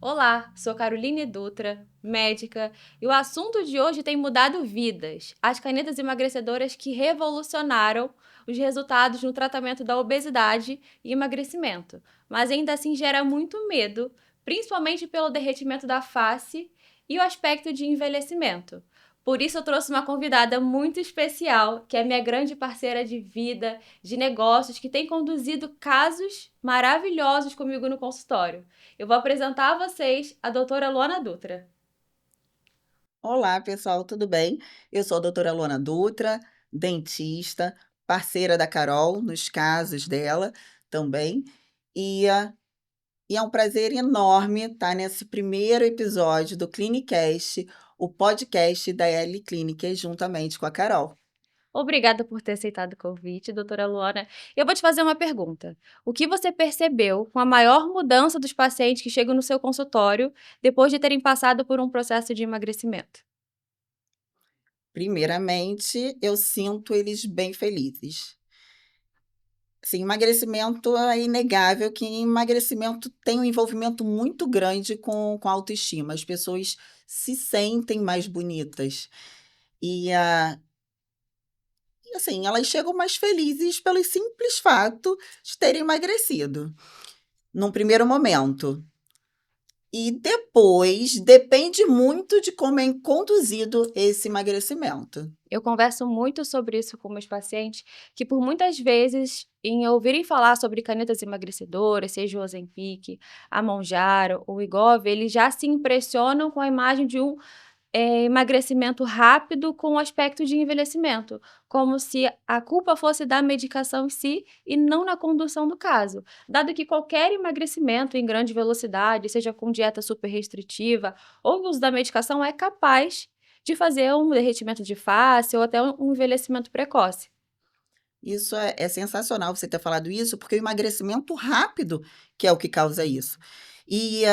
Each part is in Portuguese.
Olá, sou Caroline Dutra, médica, e o assunto de hoje tem mudado vidas. As canetas emagrecedoras que revolucionaram os resultados no tratamento da obesidade e emagrecimento, mas ainda assim gera muito medo, principalmente pelo derretimento da face e o aspecto de envelhecimento. Por isso eu trouxe uma convidada muito especial, que é minha grande parceira de vida, de negócios, que tem conduzido casos maravilhosos comigo no consultório. Eu vou apresentar a vocês a doutora Luana Dutra. Olá, pessoal, tudo bem? Eu sou a doutora Luana Dutra, dentista, parceira da Carol nos casos dela também. E, ah, e é um prazer enorme estar nesse primeiro episódio do Clinicast, o podcast da L Clínica, juntamente com a Carol. Obrigada por ter aceitado o convite, doutora Luana. Eu vou te fazer uma pergunta. O que você percebeu com a maior mudança dos pacientes que chegam no seu consultório depois de terem passado por um processo de emagrecimento? Primeiramente, eu sinto eles bem felizes. Sim, emagrecimento é inegável que emagrecimento tem um envolvimento muito grande com a autoestima. As pessoas se sentem mais bonitas. E, ah, e assim, elas chegam mais felizes pelo simples fato de terem emagrecido, num primeiro momento. E depois depende muito de como é conduzido esse emagrecimento. Eu converso muito sobre isso com meus pacientes, que por muitas vezes, em ouvirem falar sobre canetas emagrecedoras, seja o Ozempic, a Mounjaro, o Wegovy, eles já se impressionam com a imagem de um emagrecimento rápido com o aspecto de envelhecimento, como se a culpa fosse da medicação em si e não na condução do caso. Dado que qualquer emagrecimento em grande velocidade, seja com dieta super restritiva ou o uso da medicação, é capaz de fazer um derretimento de face ou até um envelhecimento precoce. Isso é sensacional você ter falado isso, porque o emagrecimento rápido que é o que causa isso. E,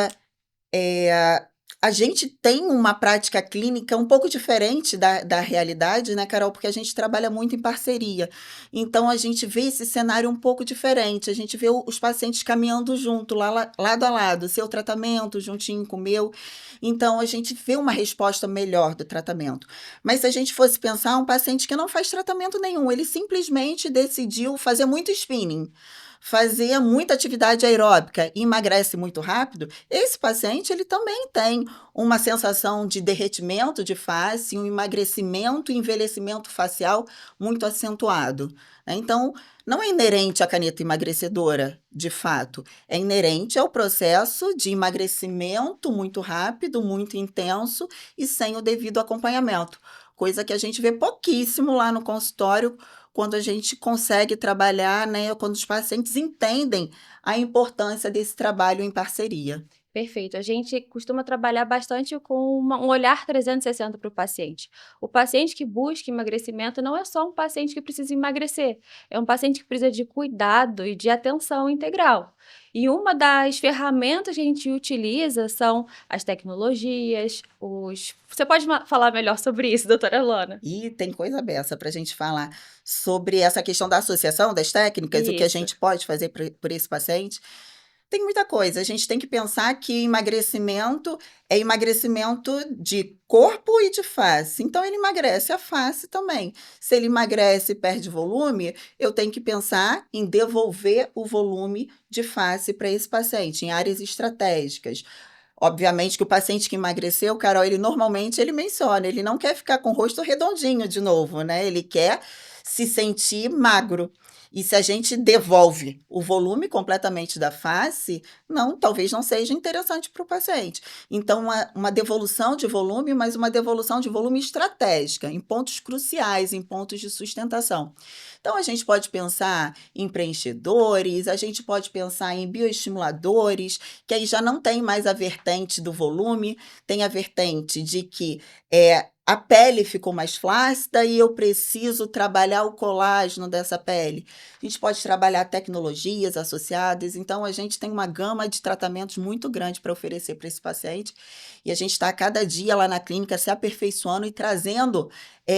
eh, a gente tem uma prática clínica um pouco diferente da realidade, né, Carol, porque a gente trabalha muito em parceria. Então a gente vê esse cenário um pouco diferente, a gente vê os pacientes caminhando junto, lado a lado, seu tratamento juntinho com o meu. Então a gente vê uma resposta melhor do tratamento. Mas se a gente fosse pensar um paciente que não faz tratamento nenhum, ele simplesmente decidiu fazer muito spinning, fazer muita atividade aeróbica e emagrece muito rápido, esse paciente ele também tem uma sensação de derretimento de face, um emagrecimento e envelhecimento facial muito acentuado, né. Então, não é inerente à caneta emagrecedora, de fato, é inerente ao processo de emagrecimento muito rápido, muito intenso e sem o devido acompanhamento, coisa que a gente vê pouquíssimo lá no consultório, quando a gente consegue trabalhar, né, quando os pacientes entendem a importância desse trabalho em parceria. Perfeito. A gente costuma trabalhar bastante com um olhar 360 para o paciente. O paciente que busca emagrecimento não é só um paciente que precisa emagrecer, é um paciente que precisa de cuidado e de atenção integral. E uma das ferramentas que a gente utiliza são as tecnologias, os. Você pode falar melhor sobre isso, doutora Lana? E tem coisa beça para a gente falar sobre essa questão da associação das técnicas, o que a Isso. gente pode fazer por esse paciente. Tem muita coisa, a gente tem que pensar que emagrecimento é emagrecimento de corpo e de face, então ele emagrece a face também. Se ele emagrece e perde volume, eu tenho que pensar em devolver o volume de face para esse paciente, em áreas estratégicas. Obviamente que o paciente que emagreceu, Carol, ele normalmente ele menciona, ele não quer ficar com o rosto redondinho de novo, né, ele quer se sentir magro. E se a gente devolve o volume completamente da face, não, talvez não seja interessante para o paciente. Então uma devolução de volume, mas uma devolução de volume estratégica, em pontos cruciais, em pontos de sustentação. Então a gente pode pensar em preenchedores, a gente pode pensar em bioestimuladores, que aí já não tem mais a vertente do volume, tem a vertente de que a pele ficou mais flácida e eu preciso trabalhar o colágeno dessa pele. A gente pode trabalhar tecnologias associadas, então a gente tem uma gama de tratamentos muito grande para oferecer para esse paciente, e a gente está a cada dia lá na clínica se aperfeiçoando e trazendo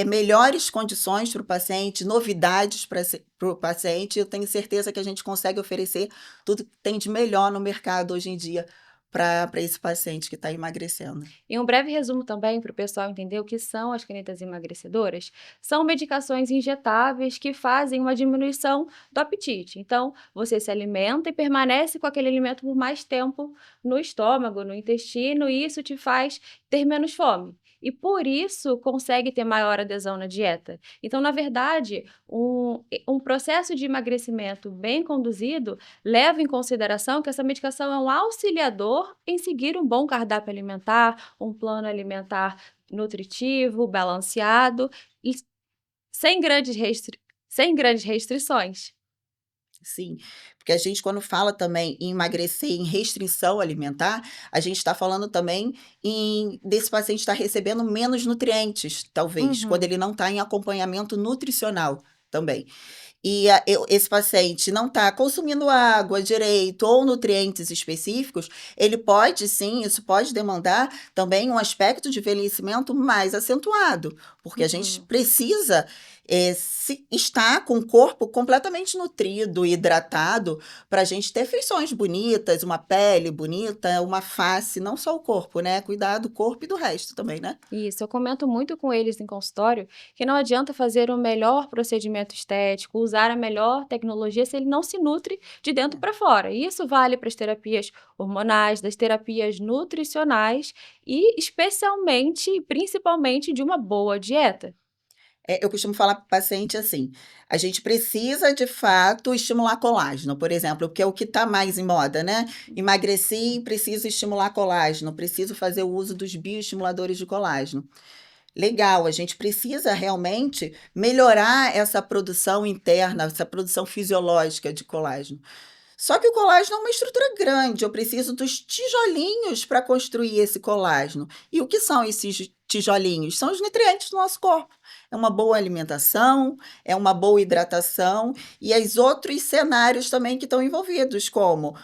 melhores condições para o paciente, novidades para o paciente. Eu tenho certeza que a gente consegue oferecer tudo que tem de melhor no mercado hoje em dia para esse paciente que está emagrecendo. E um breve resumo também para o pessoal entender o que são as canetas emagrecedoras. São medicações injetáveis que fazem uma diminuição do apetite. Então, você se alimenta e permanece com aquele alimento por mais tempo no estômago, no intestino, e isso te faz ter menos fome. E por isso consegue ter maior adesão na dieta. Então, na verdade, um processo de emagrecimento bem conduzido leva em consideração que essa medicação é um auxiliador em seguir um bom cardápio alimentar, um plano alimentar nutritivo, balanceado e sem grandes restrições. Sim, porque a gente quando fala também em emagrecer, em restrição alimentar, a gente está falando também desse paciente estar recebendo menos nutrientes, talvez, quando Uhum. ele não está em acompanhamento nutricional também. E esse paciente não está consumindo água direito ou nutrientes específicos, ele pode sim, isso pode demandar também um aspecto de envelhecimento mais acentuado, porque a gente Uhum. precisa estar com o corpo completamente nutrido e hidratado para a gente ter feições bonitas, uma pele bonita, uma face, não só o corpo, né? Cuidar do corpo e do resto também, né? Isso, eu comento muito com eles em consultório que não adianta fazer o melhor procedimento estético, usar a melhor tecnologia se ele não se nutre de dentro para fora. E isso vale para as terapias hormonais, das terapias nutricionais e especialmente, principalmente de uma boa dieta. Eu costumo falar para o paciente assim: a gente precisa de fato estimular colágeno, por exemplo, porque é o que está mais em moda, né? Emagreci, preciso estimular colágeno, preciso fazer o uso dos bioestimuladores de colágeno. Legal, a gente precisa realmente melhorar essa produção interna, essa produção fisiológica de colágeno. Só que o colágeno é uma estrutura grande, eu preciso dos tijolinhos para construir esse colágeno. E o que são esses tijolinhos? São os nutrientes do nosso corpo. É uma boa alimentação, é uma boa hidratação e os outros cenários também que estão envolvidos, como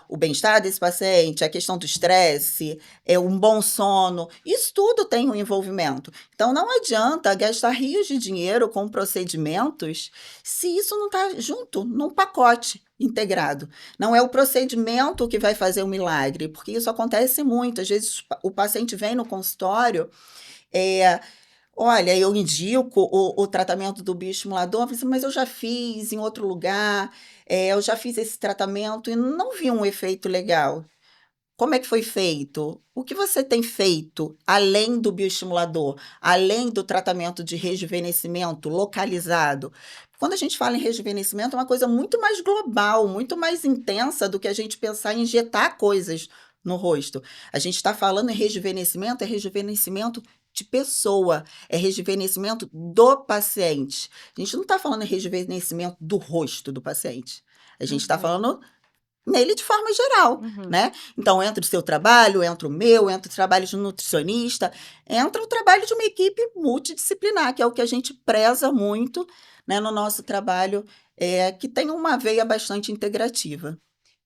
o bem-estar desse paciente, a questão do estresse, um bom sono, isso tudo tem um envolvimento. Então não adianta gastar rios de dinheiro com procedimentos se isso não está junto num pacote integrado. Não é o procedimento que vai fazer o milagre, porque isso acontece muito. Às vezes o paciente vem no consultório, eh, olha, eu indico o tratamento do bioestimulador, eu falo assim, mas eu já fiz em outro lugar, eu já fiz esse tratamento e não vi um efeito legal. Como é que foi feito? O que você tem feito além do bioestimulador, além do tratamento de rejuvenescimento localizado? Quando a gente fala em rejuvenescimento, é uma coisa muito mais global, muito mais intensa do que a gente pensar em injetar coisas no rosto. A gente está falando em rejuvenescimento, é rejuvenescimento de pessoa, é rejuvenescimento do paciente. A gente não está falando em rejuvenescimento do rosto do paciente. A gente está Uhum, falando nele de forma geral, uhum. né. Então entra o seu trabalho, entra o meu, entra o trabalho de um nutricionista, entra o trabalho de uma equipe multidisciplinar, que é o que a gente preza muito, né, no nosso trabalho, que tem uma veia bastante integrativa.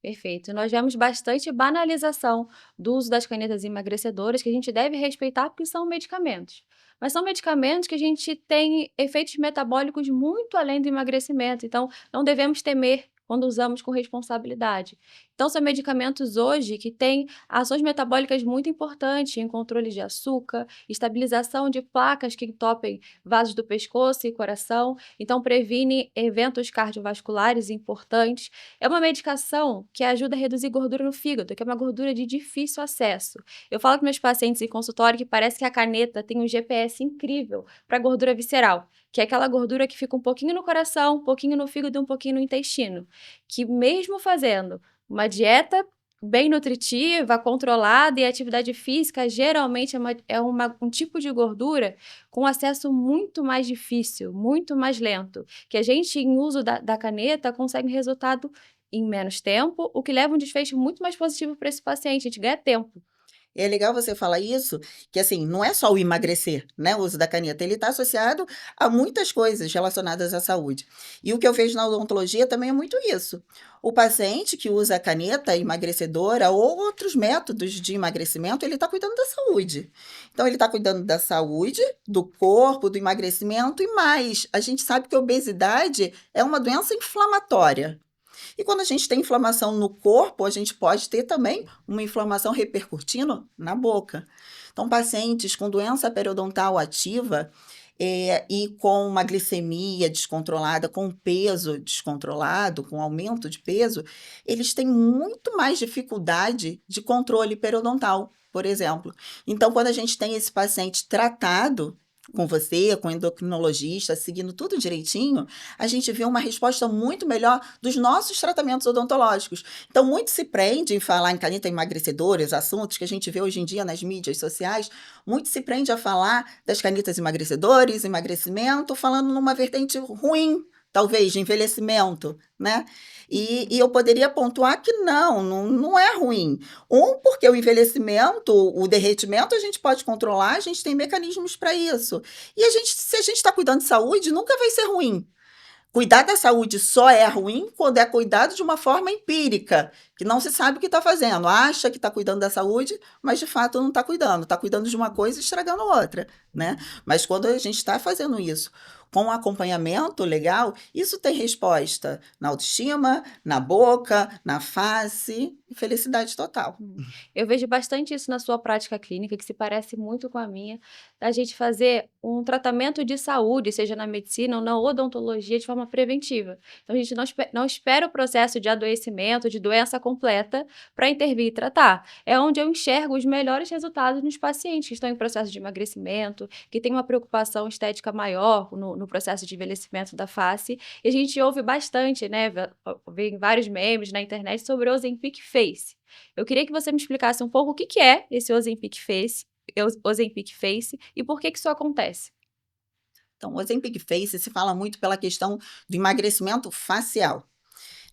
Perfeito. Nós vemos bastante banalização do uso das canetas emagrecedoras, que a gente deve respeitar porque são medicamentos. Mas são medicamentos que a gente tem efeitos metabólicos muito além do emagrecimento, então não devemos temer quando usamos com responsabilidade. Então, são medicamentos hoje que têm ações metabólicas muito importantes em controle de açúcar, estabilização de placas que entopem vasos do pescoço e coração, então previne eventos cardiovasculares importantes. É uma medicação que ajuda a reduzir gordura no fígado, que é uma gordura de difícil acesso. Eu falo com meus pacientes em consultório que parece que a caneta tem um GPS incrível para gordura visceral, que é aquela gordura que fica um pouquinho no coração, um pouquinho no fígado e um pouquinho no intestino. Que mesmo fazendo uma dieta bem nutritiva, controlada e atividade física, geralmente um tipo de gordura com acesso muito mais difícil, muito mais lento, que a gente, em uso da caneta, consegue um resultado em menos tempo, o que leva um desfecho muito mais positivo para esse paciente, a gente ganha tempo. É legal você falar isso, que assim, não é só o emagrecer, né, o uso da caneta, ele está associado a muitas coisas relacionadas à saúde. E o que eu vejo na odontologia também é muito isso. O paciente que usa a caneta emagrecedora ou outros métodos de emagrecimento, ele está cuidando da saúde. Então, ele está cuidando da saúde, do corpo, do emagrecimento e mais. A gente sabe que a obesidade é uma doença inflamatória. E quando a gente tem inflamação no corpo, a gente pode ter também uma inflamação repercutindo na boca. Então, pacientes com doença periodontal ativa e com uma glicemia descontrolada, com peso descontrolado, com aumento de peso, eles têm muito mais dificuldade de controle periodontal, por exemplo. Então, quando a gente tem esse paciente tratado com você, com o endocrinologista, seguindo tudo direitinho, a gente vê uma resposta muito melhor dos nossos tratamentos odontológicos. Então, muito se prende em falar em caneta emagrecedora, os assuntos que a gente vê hoje em dia nas mídias sociais, muito se prende a falar das canetas emagrecedoras, emagrecimento, falando numa vertente ruim, talvez, de envelhecimento, né? E eu poderia pontuar que não é ruim. Porque o envelhecimento, o derretimento, a gente pode controlar, a gente tem mecanismos para isso. E se a gente está cuidando de saúde, nunca vai ser ruim. Cuidar da saúde só é ruim quando é cuidado de uma forma empírica, que não se sabe o que está fazendo. Acha que está cuidando da saúde, mas de fato não está cuidando de uma coisa e estragando outra, né? Mas quando a gente está fazendo isso com um acompanhamento legal, isso tem resposta na autoestima, na boca, na face, e felicidade total. Eu vejo bastante isso na sua prática clínica, que se parece muito com a minha, da gente fazer um tratamento de saúde, seja na medicina ou na odontologia, de forma preventiva. Então, a gente não espera o processo de adoecimento, de doença completa, para intervir e tratar. É onde eu enxergo os melhores resultados nos pacientes que estão em processo de emagrecimento, que têm uma preocupação estética maior no processo de envelhecimento da face. E a gente ouve bastante, né? Vê vários memes na internet sobre o Ozempic Face. Eu queria que você me explicasse um pouco o que que é esse Ozempic Face e por que que isso acontece. Então, o Ozempic Face se fala muito pela questão do emagrecimento facial,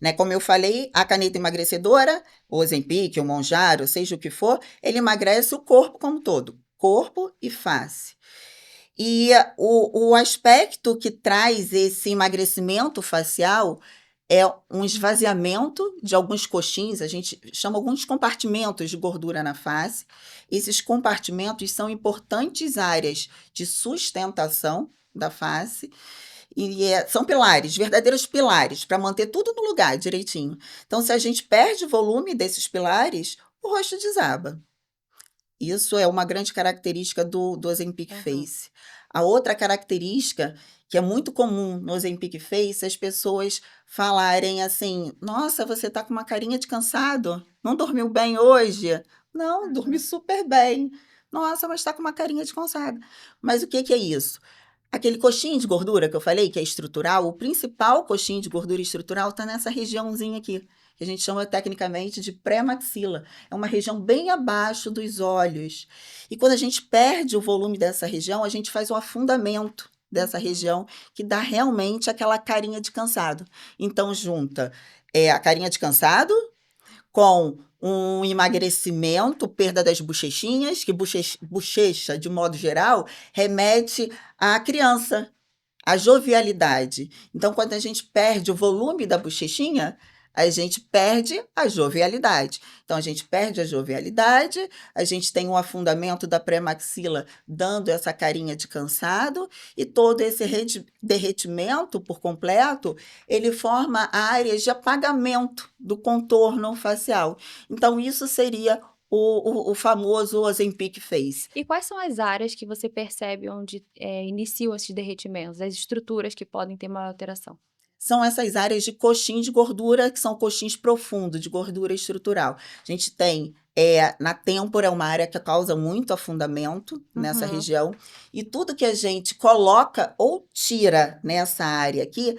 né? Como eu falei, a caneta emagrecedora, o Ozempic, o Monjaro, seja o que for, ele emagrece o corpo como um todo, corpo e face. E o aspecto que traz esse emagrecimento facial é um esvaziamento de alguns coxins, a gente chama alguns compartimentos de gordura na face. Esses compartimentos são importantes áreas de sustentação da face e são pilares, verdadeiros pilares, para manter tudo no lugar direitinho. Então, se a gente perde o volume desses pilares, o rosto desaba. Isso é uma grande característica do Ozempic Aham. Face. A outra característica, que é muito comum no Ozempic Face, as pessoas falarem assim: "Nossa, você tá com uma carinha de cansado. Não dormiu bem hoje?". "Não, dormi Uhum. super bem". "Nossa, mas tá com uma carinha de cansado". Mas o que que é isso? Aquele coxinho de gordura que eu falei, que é estrutural, o principal coxinho de gordura estrutural está nessa regiãozinha aqui, que a gente chama tecnicamente de pré-maxila. É uma região bem abaixo dos olhos. E quando a gente perde o volume dessa região, a gente faz um afundamento dessa Uhum. região, que dá realmente aquela carinha de cansado. Então, junta a carinha de cansado com um emagrecimento, perda das bochechinhas, que bochecha, de modo geral, remete à criança, à jovialidade. Então, quando a gente perde o volume da bochechinha, a gente perde a jovialidade. Então, a gente perde a jovialidade, a gente tem um afundamento da pré-maxila, dando essa carinha de cansado, e todo esse derretimento por completo, ele forma áreas de apagamento do contorno facial. Então, isso seria o famoso Ozempic Face. E quais são as áreas que você percebe onde, iniciam esses derretimentos, as estruturas que podem ter uma alteração? São essas áreas de coxins de gordura, que são coxins profundos, de gordura estrutural. A gente tem, na têmpora, uma área que causa muito afundamento nessa Uhum. região, e tudo que a gente coloca ou tira nessa área aqui,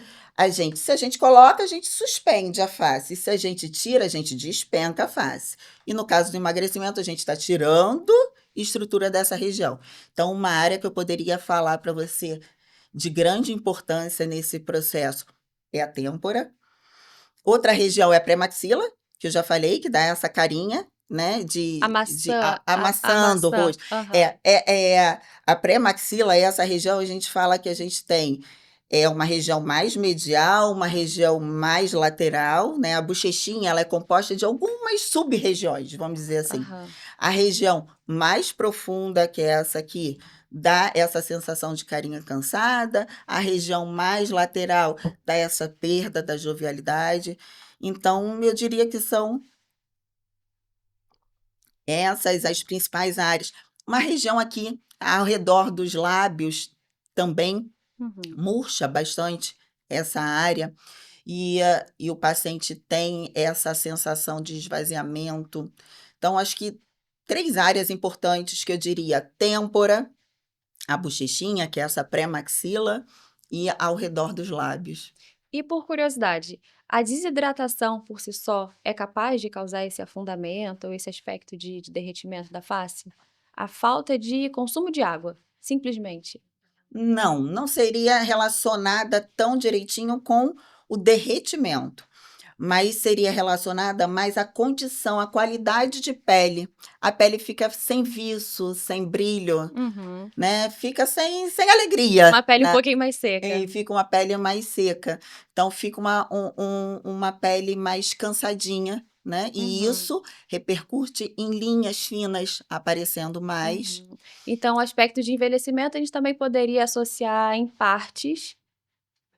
se a gente coloca, a gente suspende a face, e se a gente tira, a gente despenca a face. E no caso do emagrecimento, a gente está tirando estrutura dessa região. Então, uma área que eu poderia falar para você de grande importância nesse processo é a têmpora. Outra região é a pré-maxila, que eu já falei, que dá essa carinha né, amassando o Amassando. rosto. Aham. A pré-maxila, essa região, a gente fala que a gente tem uma região mais medial, uma região mais lateral, né? A bochechinha, ela é composta de algumas sub-regiões, vamos dizer assim. Aham. A região mais profunda, que é essa aqui, dá essa sensação de carinha cansada. A região mais lateral dá essa perda da jovialidade. Então, eu diria que são essas as principais áreas. Uma região aqui ao redor dos lábios também Uhum. murcha bastante essa área e o paciente tem essa sensação de esvaziamento. Então, acho que 3 áreas importantes que eu diria: têmpora, a bochechinha, que é essa pré-maxila, e ao redor dos lábios. E por curiosidade, a desidratação por si só é capaz de causar esse afundamento ou esse aspecto de derretimento da face? A falta de consumo de água, simplesmente. Não, não seria relacionada tão direitinho com o derretimento, mas seria relacionada mais à condição, à qualidade de pele. A pele fica sem viço, sem brilho, Uhum. né, fica sem alegria, Uma pele um né, pouquinho mais seca. e fica uma pele mais seca. Então fica uma pele mais cansadinha, né, e Uhum. isso repercute em linhas finas aparecendo mais. Uhum. Então, o aspecto de envelhecimento a gente também poderia associar em partes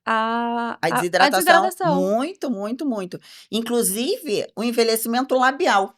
A a desidratação, desidratação. muito, muito, muito. Inclusive o envelhecimento labial,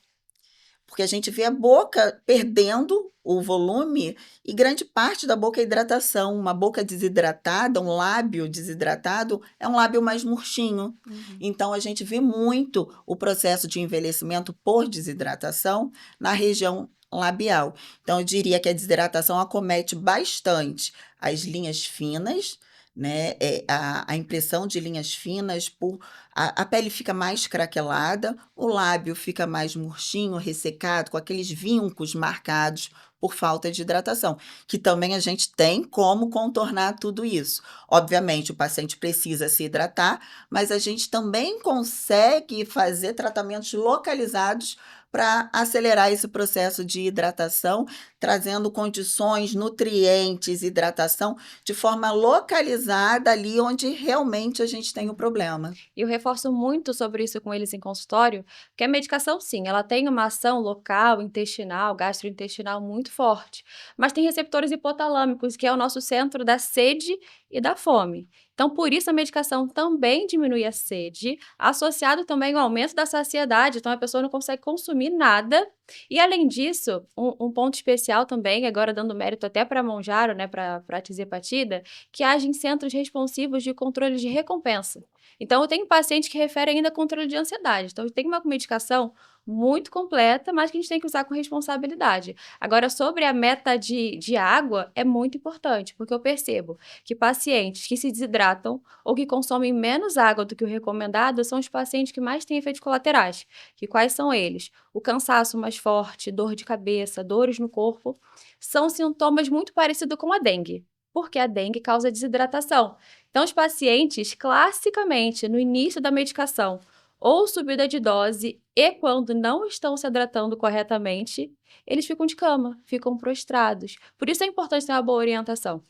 porque a gente vê a boca perdendo o volume e grande parte da boca é hidratação. Uma boca desidratada, um lábio desidratado, é um lábio mais murchinho. Uhum. Então a gente vê muito o processo de envelhecimento por desidratação na região labial. Então eu diria que a desidratação acomete bastante as linhas finas, né, a impressão de linhas finas por a pele fica mais craquelada, o lábio fica mais murchinho, ressecado, com aqueles vincos marcados por falta de hidratação, que também a gente tem como contornar tudo isso. Obviamente, o paciente precisa se hidratar, mas a gente também consegue fazer tratamentos localizados para acelerar esse processo de hidratação, trazendo condições, nutrientes, hidratação de forma localizada ali onde realmente a gente tem o Uhum. problema. E eu reforço muito sobre isso com eles em consultório, que a medicação sim, ela tem uma ação local, intestinal, gastrointestinal muito forte, mas tem receptores hipotalâmicos, que é o nosso centro da sede e da fome. Então, por isso a medicação também diminui a sede, associado também ao aumento da saciedade, então a pessoa não consegue consumir nada. E além disso, um ponto especial também, agora dando mérito até para a Monjaro, né, para a tizepatida, que age em centros responsivos de controle de recompensa. Então, eu tenho paciente que refere ainda a controle de ansiedade. Então, tem uma medicação muito completa, mas que a gente tem que usar com responsabilidade. Agora, sobre a meta de água, é muito importante, porque eu percebo que pacientes que se desidratam ou que consomem menos água do que o recomendado são os pacientes que mais têm efeitos colaterais. Que quais são eles? O cansaço mais forte, dor de cabeça, dores no corpo, são sintomas muito parecidos com a dengue, porque a dengue causa desidratação. Então, os pacientes, classicamente, no início da medicação, ou subida de dose, e quando não estão se hidratando corretamente, eles ficam de cama, ficam prostrados. Por isso é importante ter uma boa orientação.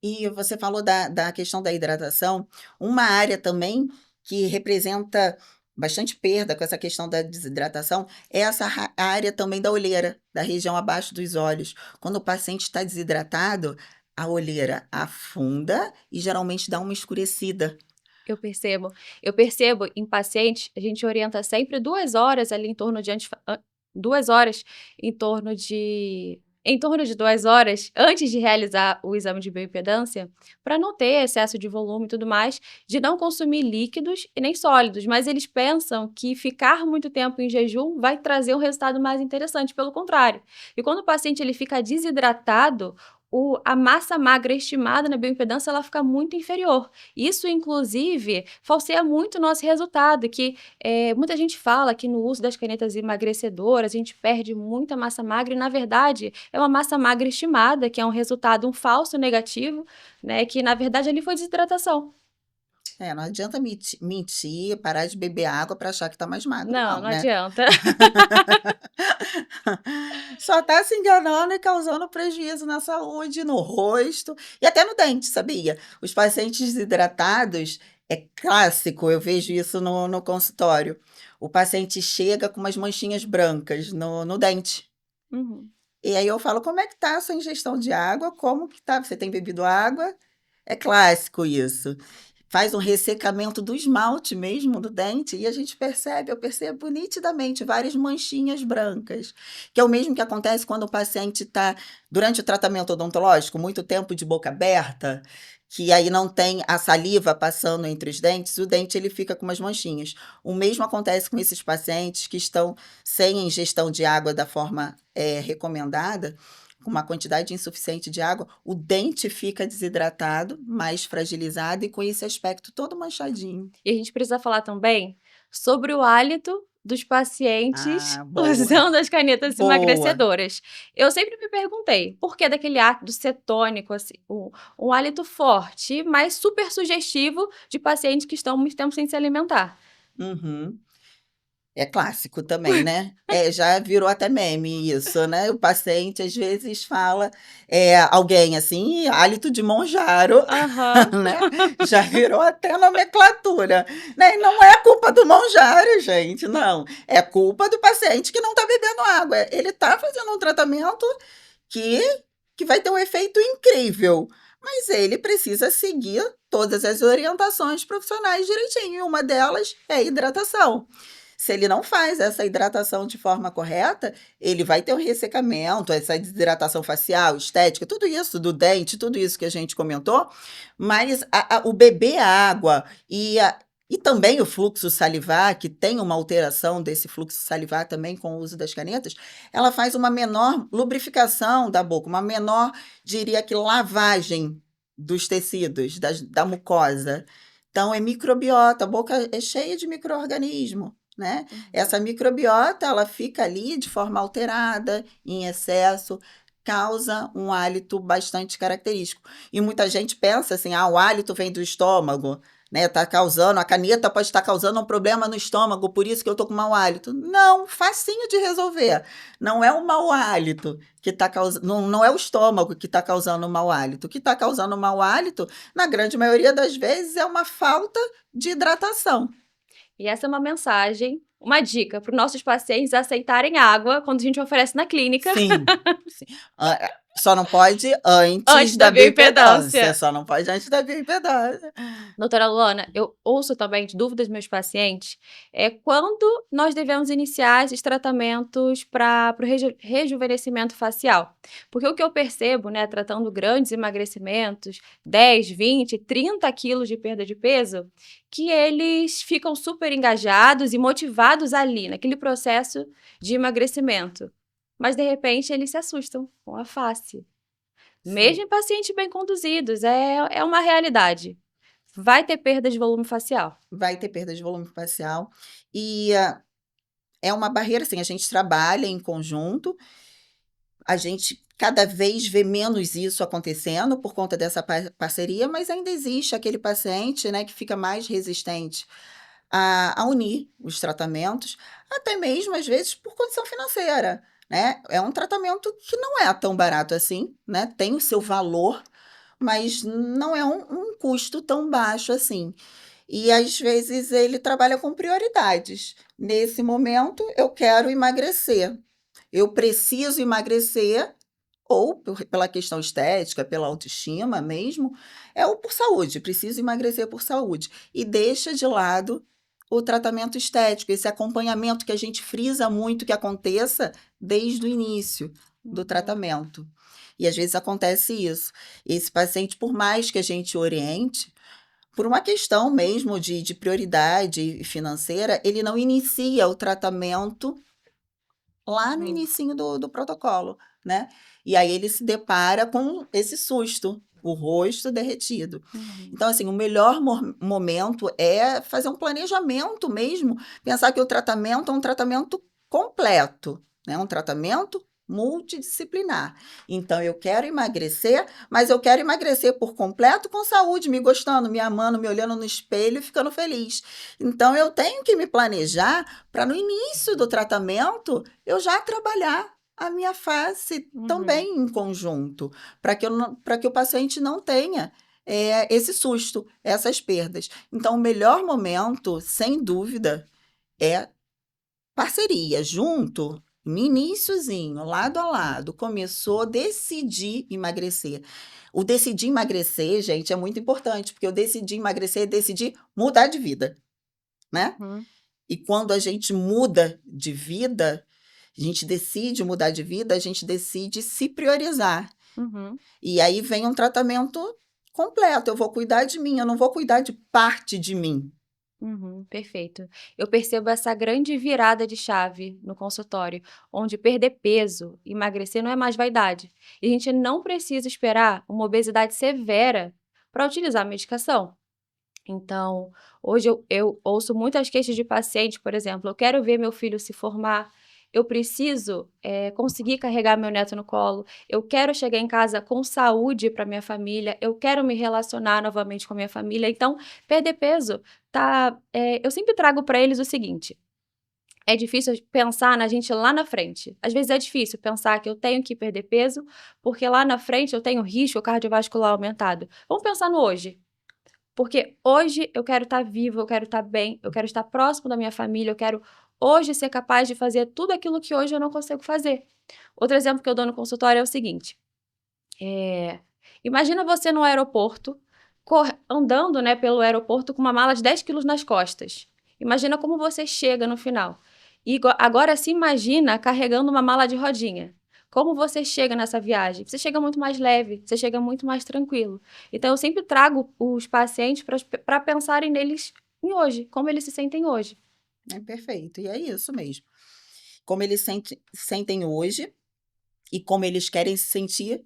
E você falou da questão da hidratação, uma área também que representa bastante perda com essa questão da desidratação, é essa área também da olheira, da região abaixo dos olhos. Quando o paciente está desidratado, a olheira afunda e geralmente dá uma escurecida. Eu percebo. Eu percebo em pacientes, a gente orienta sempre 2 horas ali em torno de 2 horas em torno de 2 horas antes de realizar o exame de bioimpedância, para não ter excesso de volume e tudo mais, de não consumir líquidos e nem sólidos, mas eles pensam que ficar muito tempo em jejum vai trazer um resultado mais interessante, pelo contrário. E quando o paciente ele fica desidratado, a massa magra estimada na bioimpedância ela fica muito inferior. Isso, inclusive, falseia muito o nosso resultado, que muita gente fala que no uso das canetas emagrecedoras a gente perde muita massa magra e, na verdade, é uma massa magra estimada, que é um resultado, um falso negativo, né, que, na verdade, ali foi desidratação. Não adianta mentir, parar de beber água para achar que está mais magro Não, não, não né. adianta. Só está se enganando e causando prejuízo na saúde, no rosto e até no dente, sabia? Os pacientes desidratados é clássico, eu vejo isso no consultório. O paciente chega com umas manchinhas brancas no dente. Uhum. E aí eu falo: "Como é que tá a sua ingestão de água? Como que tá? Você tem bebido água?". É clássico isso. Faz um ressecamento do esmalte mesmo do dente e a gente percebe, eu percebo nitidamente várias manchinhas brancas, que é o mesmo que acontece quando o paciente está durante o tratamento odontológico, muito tempo de boca aberta, que aí não tem a saliva passando entre os dentes, o dente ele fica com umas manchinhas. O mesmo acontece com esses pacientes que estão sem ingestão de água da forma, recomendada, com uma quantidade insuficiente de água, o dente fica desidratado, mais fragilizado e com esse aspecto todo manchadinho. E a gente precisa falar também sobre o hálito dos pacientes Ah, boa, usando as canetas boa. emagrecedoras. Eu sempre me perguntei, por que daquele ácido cetônico, assim, um hálito forte, mas super sugestivo de pacientes que estão muito tempo sem se alimentar? Uhum. É clássico também, né. Já virou até meme isso, né. O paciente às vezes fala, alguém assim: "Hálito de monjaro", Aham. né, já virou até nomenclatura, né, e não é culpa do monjaro gente, não, é culpa do paciente que não está bebendo água. Ele está fazendo um tratamento que que vai ter um efeito incrível, mas ele precisa seguir todas as orientações profissionais direitinho, e uma delas é a hidratação. Se ele não faz essa hidratação de forma correta, ele vai ter um ressecamento, essa desidratação facial, estética, tudo isso do dente, tudo isso que a gente comentou, mas o beber água e também o fluxo salivar, que tem uma alteração desse fluxo salivar também com o uso das canetas, ela faz uma menor lubrificação da boca, uma menor, diria que lavagem dos tecidos, da mucosa. Então é microbiota, a boca é cheia de micro-organismo, né. Uhum. Essa microbiota, ela fica ali de forma alterada, em excesso, causa um hálito bastante característico. E muita gente pensa assim: "Ah, o hálito vem do estômago, né, tá causando a caneta pode estar causando um problema no estômago, por isso que eu estou com mau hálito". Não, facinho de resolver. Não é o mau hálito que está causando, não é o estômago que está causando o mau hálito. O que está causando o mau hálito, na grande maioria das vezes, é uma falta de hidratação. E essa é uma mensagem, uma dica para os nossos pacientes aceitarem água quando a gente oferece na clínica. Sim, sim. Só não pode antes Antes da da bioimpedância, bioimpedância. só não pode antes da bioimpedância. Doutora Luana, eu ouço também de dúvidas dos meus pacientes, quando nós devemos iniciar esses tratamentos para o rejuvenescimento facial. Porque o que eu percebo, né, tratando grandes emagrecimentos, 10, 20, 30 quilos de perda de peso, que eles ficam super engajados e motivados ali, naquele processo de emagrecimento. Mas, de repente, eles se assustam com a face. Sim, Mesmo em pacientes bem conduzidos, é uma realidade. Vai ter perda de volume facial. vai ter perda de volume facial e, é uma barreira, assim, a gente trabalha em conjunto, a gente cada vez vê menos isso acontecendo por conta dessa parceria, mas ainda existe aquele paciente, né, que fica mais resistente a unir os tratamentos, até mesmo às vezes por condição financeira, né. É um tratamento que não é tão barato assim, né, tem o seu valor, mas não é um custo tão baixo assim. E às vezes ele trabalha com prioridades. Nesse momento eu quero emagrecer, eu preciso emagrecer ou pela questão estética, pela autoestima mesmo, ou por saúde, preciso emagrecer por saúde. E deixa de lado o tratamento estético, esse acompanhamento que a gente frisa muito que aconteça desde o início do Uhum. tratamento. E às vezes acontece isso. Esse paciente, por mais que a gente oriente, por uma questão mesmo de prioridade financeira, ele não inicia o tratamento lá no Uhum. inicinho do protocolo, né. E aí ele se depara com esse susto, o rosto derretido. Uhum. Então, assim, o melhor momento é fazer um planejamento mesmo, pensar que o tratamento é um tratamento completo, né, um tratamento multidisciplinar. Então, eu quero emagrecer, mas eu quero emagrecer por completo com saúde, me gostando, me amando, me olhando no espelho e ficando feliz. Então, eu tenho que me planejar para no início do tratamento eu já trabalhar a minha face Uhum, também em conjunto, para que o paciente não tenha esse susto, essas perdas. Então, o melhor momento, sem dúvida, é parceria, junto, no iniciozinho, lado a lado, começou a decidir emagrecer. O decidir emagrecer, gente, é muito importante, porque o decidir emagrecer é decidir mudar de vida, né? uhum, E quando a gente muda de vida, a gente decide mudar de vida, a gente decide se priorizar. uhum. E aí vem um tratamento completo. Eu vou cuidar de mim, eu não vou cuidar de parte de mim. Uhum, perfeito. Eu percebo essa grande virada de chave no consultório, onde perder peso, emagrecer não é mais vaidade. E a gente não precisa esperar uma obesidade severa para utilizar a medicação. Então, hoje eu ouço muitas queixas de paciente, por exemplo, eu quero ver meu filho se formar, eu preciso, conseguir carregar meu neto no colo, eu quero chegar em casa com saúde para minha família, eu quero me relacionar novamente com a minha família. Então, perder peso tá, eu sempre trago para eles o seguinte: é difícil pensar na gente lá na frente. Às vezes é difícil pensar que eu tenho que perder peso, porque lá na frente eu tenho risco cardiovascular aumentado. Vamos pensar no hoje. Porque hoje eu quero estar viva, eu quero estar bem, eu quero estar próximo da minha família, eu quero hoje ser capaz de fazer tudo aquilo que hoje eu não consigo fazer. Outro exemplo que eu dou no consultório é o seguinte: eh, imagina você no aeroporto, andando, né, pelo aeroporto com uma mala de 10 quilos nas costas. Imagina como você chega no final. E agora se imagina carregando uma mala de rodinha. Como você chega nessa viagem? Você chega muito mais leve, você chega muito mais tranquilo. Então eu sempre trago os pacientes para pensarem neles em hoje, como eles se sentem hoje. É perfeito, e é isso mesmo. Como eles sentem hoje e como eles querem se sentir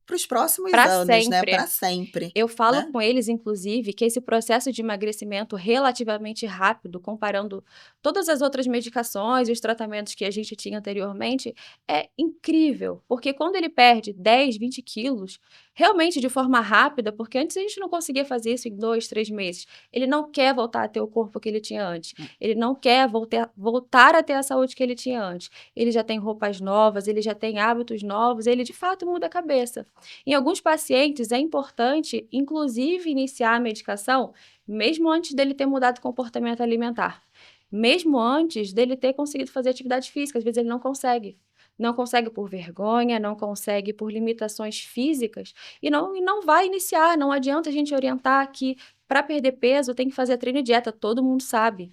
para os próximos Para anos, né, para sempre. sempre, Eu falo né. com eles, inclusive, que esse processo de emagrecimento relativamente rápido, comparando todas as outras medicações e os tratamentos que a gente tinha anteriormente, é incrível. Porque quando ele perde 10, 20 quilos, realmente de forma rápida, porque antes a gente não conseguia fazer isso em 2, 3 meses. Ele não quer voltar a ter o corpo que ele tinha antes. Ele não quer voltar a ter a saúde que ele tinha antes. Ele já tem roupas novas, ele já tem hábitos novos, ele de fato muda a cabeça. Em alguns pacientes é importante, inclusive, iniciar a medicação mesmo antes dele ter mudado o comportamento alimentar, mesmo antes dele ter conseguido fazer atividade física. Às vezes ele não consegue. Não consegue por vergonha, não consegue por limitações físicas e não vai iniciar. Não adianta a gente orientar que para perder peso tem que fazer treino e dieta, todo mundo sabe.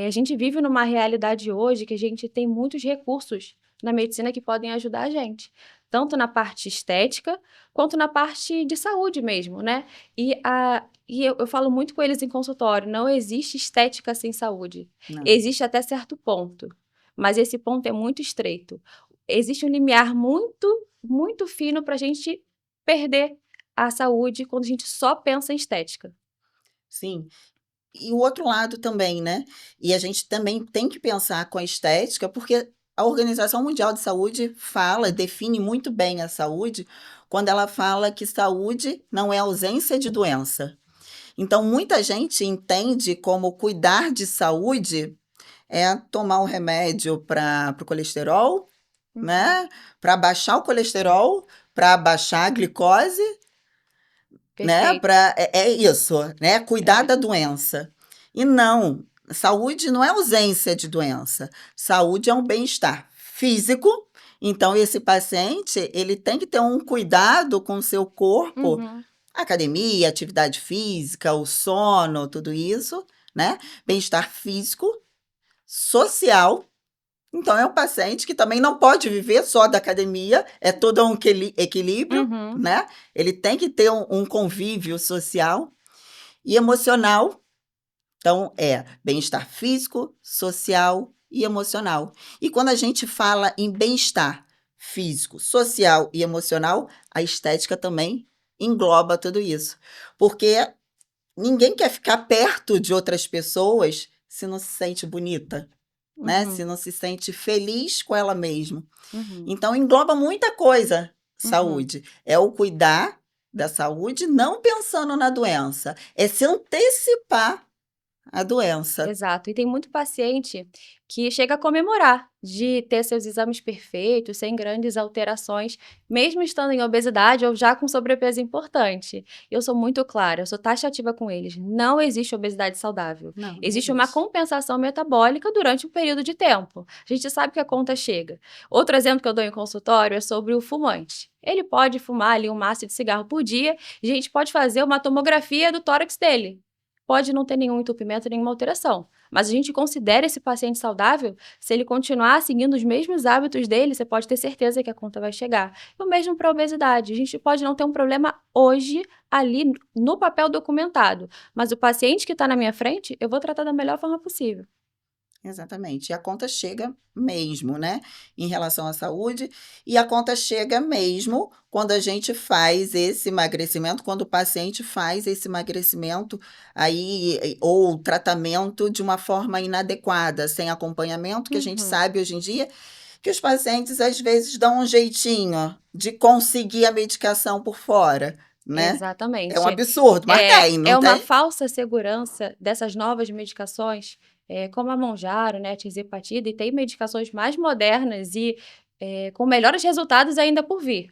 A gente vive numa realidade hoje que a gente tem muitos recursos na medicina que podem ajudar a gente, tanto na parte estética, quanto na parte de saúde mesmo, né. Eu falo muito com eles em consultório, não existe estética sem saúde. Não. Existe até certo ponto, mas esse ponto é muito estreito. Existe um limiar muito, muito fino para a gente perder a saúde quando a gente só pensa em estética. Sim. E o outro lado também, né, e a gente também tem que pensar com a estética, porque a Organização Mundial de Saúde fala, define muito bem a saúde, quando ela fala que saúde não é ausência de doença. Então muita gente entende como cuidar de saúde é tomar um remédio para o colesterol, Uhum, né, para baixar o colesterol, para baixar a glicose, né, perfeito, pra é isso, né, cuidar é. da doença. E não, saúde não é ausência de doença, saúde é um bem-estar físico, então esse paciente, ele tem que ter um cuidado com o seu corpo, Uhum. academia, atividade física, o sono, tudo isso, né, bem-estar físico, social. Então é um paciente que também não pode viver só da academia, é todo um equilíbrio, Uhum. né, ele tem que ter um convívio social e emocional. Então é bem-estar físico, social e emocional. E quando a gente fala em bem-estar físico, social e emocional, a estética também engloba tudo isso, porque ninguém quer ficar perto de outras pessoas se não se sente bonita. né? Se Uhum, não se sente feliz com ela mesma. uhum, Então, engloba muita coisa, uhum. saúde. É o cuidar da saúde, não pensando na doença, é se antecipar à doença. Exato. E tem muito paciente que chega a comemorar de ter seus exames perfeitos, sem grandes alterações, mesmo estando em obesidade ou já com sobrepeso importante. Eu sou muito clara, eu sou taxativa com eles. Não existe obesidade saudável. Não, não Existe uma existe. compensação metabólica durante um período de tempo. A gente sabe que a conta chega. Outro exemplo que eu dou em consultório é sobre o fumante. Ele pode fumar ali um maço de cigarro por dia e a gente pode fazer uma tomografia do tórax dele. Pode não ter nenhum entupimento, nenhuma alteração. Mas a gente considera esse paciente saudável se ele continuar seguindo os mesmos hábitos dele, você pode ter certeza que a conta vai chegar. E o mesmo para a obesidade. A gente pode não ter um problema hoje, ali, no papel documentado. Mas o paciente que está na minha frente, eu vou tratar da melhor forma possível. Exatamente. E a conta chega mesmo, né, em relação à saúde, e a conta chega mesmo quando a gente faz esse emagrecimento, quando o paciente faz esse emagrecimento aí, ou tratamento de uma forma inadequada, sem acompanhamento, que a gente Uhum, sabe hoje em dia que os pacientes às vezes dão um jeitinho de conseguir a medicação por fora, né. É um exatamente. absurdo, mas tem, É não uma tem? falsa segurança dessas novas medicações, como a Mounjaro, né, tirzepatida, e tem medicações mais modernas e, com melhores resultados ainda por vir.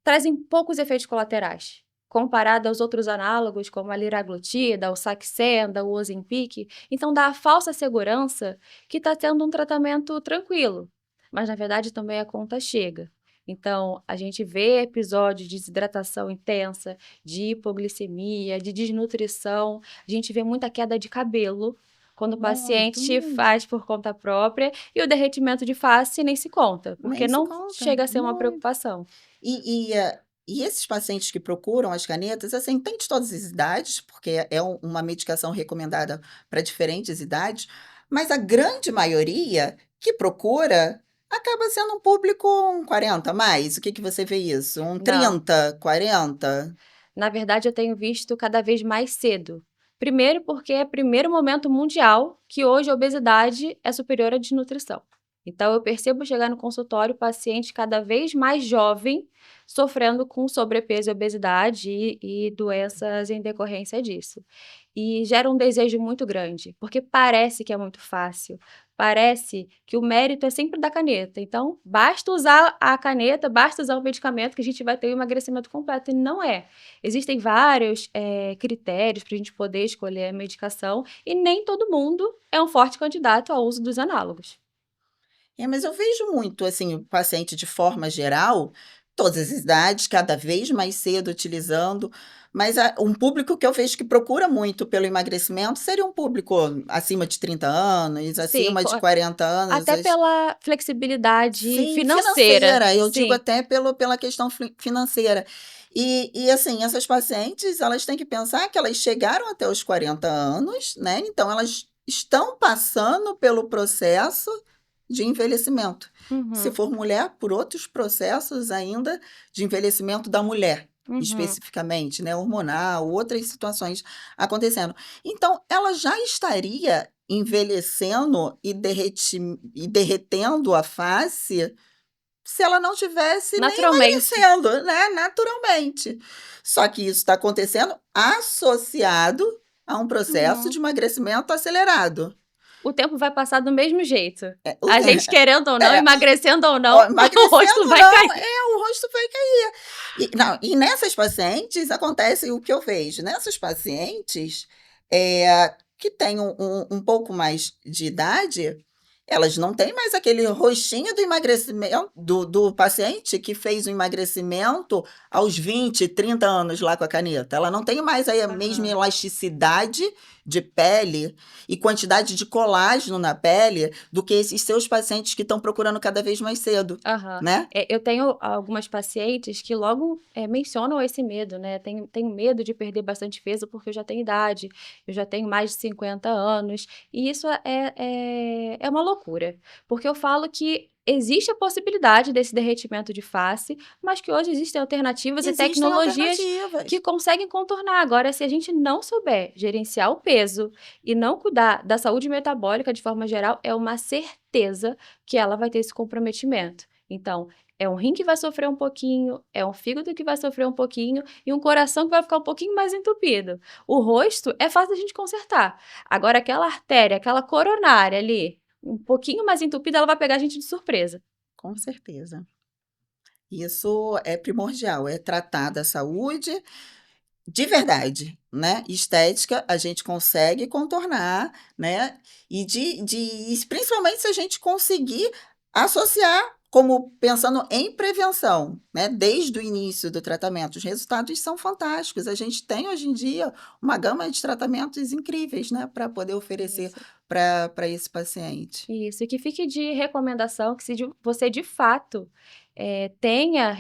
Trazem poucos efeitos colaterais, comparado aos outros análogos como a liraglutida, o Saxenda, o Ozempic, então dá a falsa segurança que está tendo um tratamento tranquilo, mas na verdade também a conta chega. Então, a gente vê episódios de desidratação intensa, de hipoglicemia, de desnutrição, a gente vê muita queda de cabelo quando o Muito, paciente muito. faz por conta própria, e o derretimento de face nem se conta, porque Nem se não conta, chega a ser uma muito. preocupação. E esses pacientes que procuram as canetas, assim, tem de todas as idades, porque é uma medicação recomendada para diferentes idades, mas a grande maioria que procura acaba sendo um público 40 a mais. O que que você vê isso? Um Não, 30, 40? na verdade eu tenho visto cada vez mais cedo. Primeiro porque é primeiro momento mundial que hoje a obesidade é superior à desnutrição. Então eu percebo chegar no consultório paciente cada vez mais jovem sofrendo com sobrepeso e obesidade e doenças em decorrência disso. E gera um desejo muito grande, porque parece que é muito fácil, parece que o mérito é sempre da caneta. Então, basta usar a caneta, basta usar o medicamento que a gente vai ter o emagrecimento completo. E não é. Existem vários critérios para a gente poder escolher a medicação e nem todo mundo é um forte candidato ao uso dos análogos. É, mas eu vejo muito, assim, o paciente de forma geral, todas as idades, cada vez mais cedo utilizando, mas um público que eu vejo que procura muito pelo emagrecimento seria um público acima de 30 anos, Sim, acima de 40 anos, até pela flexibilidade sim, financeira. financeira, eu digo Sim. até pela questão financeira. E assim, essas pacientes, elas têm que pensar que elas chegaram até os 40 anos, né, então elas estão passando pelo processo de envelhecimento. Se Uhum, for mulher, por outros processos ainda de envelhecimento da mulher, uhum. especificamente, né, hormonal, outras situações acontecendo. Então, ela já estaria envelhecendo e derretendo a face se ela não tivesse nem Naturalmente. emagrecendo, né, naturalmente. Só que isso está acontecendo associado a um processo de Uhum. emagrecimento acelerado. O tempo vai passar do mesmo jeito. É, o A gente querendo ou não, é, emagrecendo ou ó, não, o emagrecendo rosto ou vai não, cair. o rosto vai cair. E não, e nessas pacientes acontece o que eu vejo, nessas pacientes, que têm um pouco mais de idade, elas não têm mais aquele rostinho do emagrecimento do paciente que fez o emagrecimento aos 20, 30 anos lá com a caneta. Ela não tem mais aí a mesma Aham, elasticidade de pele e quantidade de colágeno na pele do que esses seus pacientes que estão procurando cada vez mais cedo, aham. né. Eu tenho algumas pacientes que logo, mencionam esse medo, né, tenho medo de perder bastante peso, porque eu já tenho idade, eu já tenho mais de 50 anos, e isso é uma loucura, porque eu falo que existe a possibilidade desse derretimento de face, mas que hoje existem alternativas e Existem tecnologias alternativas. que conseguem contornar. Agora, se a gente não souber gerenciar o peso e não cuidar da saúde metabólica de forma geral, é uma certeza que ela vai ter esse comprometimento. Então, é um rim que vai sofrer um pouquinho, é um fígado que vai sofrer um pouquinho e um coração que vai ficar um pouquinho mais entupido. O rosto é fácil da gente consertar. Agora, aquela artéria, aquela coronária ali, um pouquinho mais entupida, ela vai pegar a gente de surpresa. Com certeza. Isso é primordial, é tratar da saúde de verdade, né, estética a gente consegue contornar, né, e principalmente se a gente conseguir associar como pensando em prevenção, né, desde o início do tratamento, os resultados são fantásticos, a gente tem hoje em dia uma gama de tratamentos incríveis, né, para poder oferecer Isso. para esse paciente. Isso, e que fique de recomendação que se você de fato tenha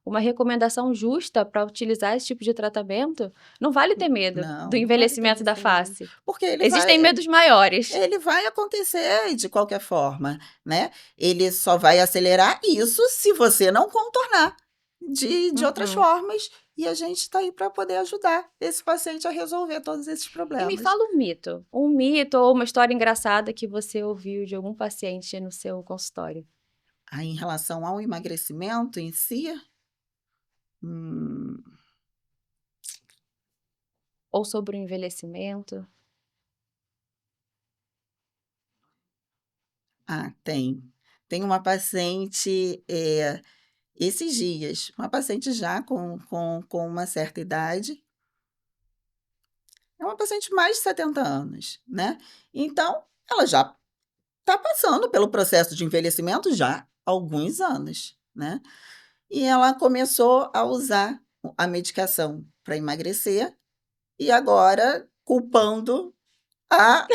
uma recomendação justa para utilizar esse tipo de tratamento, não vale ter medo do Não, não vale ter envelhecimento da receio, face. porque Existem medos maiores. ele vai acontecer de qualquer forma, né. Ele só vai acelerar isso se você não contornar de outras Uhum. formas, e a gente está aí para poder ajudar esse paciente a resolver todos esses E me problemas. fala um mito ou uma história engraçada que você ouviu de algum paciente no seu consultório. Aí em relação ao emagrecimento em si, hum, Ou sobre o envelhecimento? tem. Tem uma paciente, esses dias, uma paciente já com uma certa idade. É uma paciente de mais de 70 anos, né. Então, ela já está passando pelo processo de envelhecimento já há alguns anos, né. E ela começou a usar a medicação para emagrecer e agora culpando a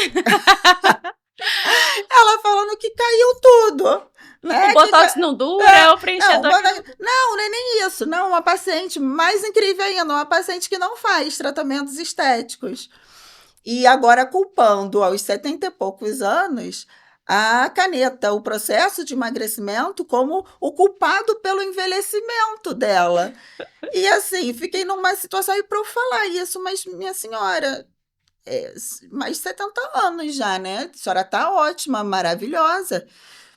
ela falando que caiu tudo, O né, que botox não dura, é, é o não, preenchedor que não. não é nem isso, não, uma paciente mais incrível ainda, uma paciente que não faz tratamentos estéticos. E agora culpando aos 70 e poucos anos a caneta, o processo de emagrecimento como o culpado pelo envelhecimento dela. E assim, fiquei numa situação, e para eu falar isso, mas minha senhora, mais de 70 anos já, né, a senhora está ótima, maravilhosa,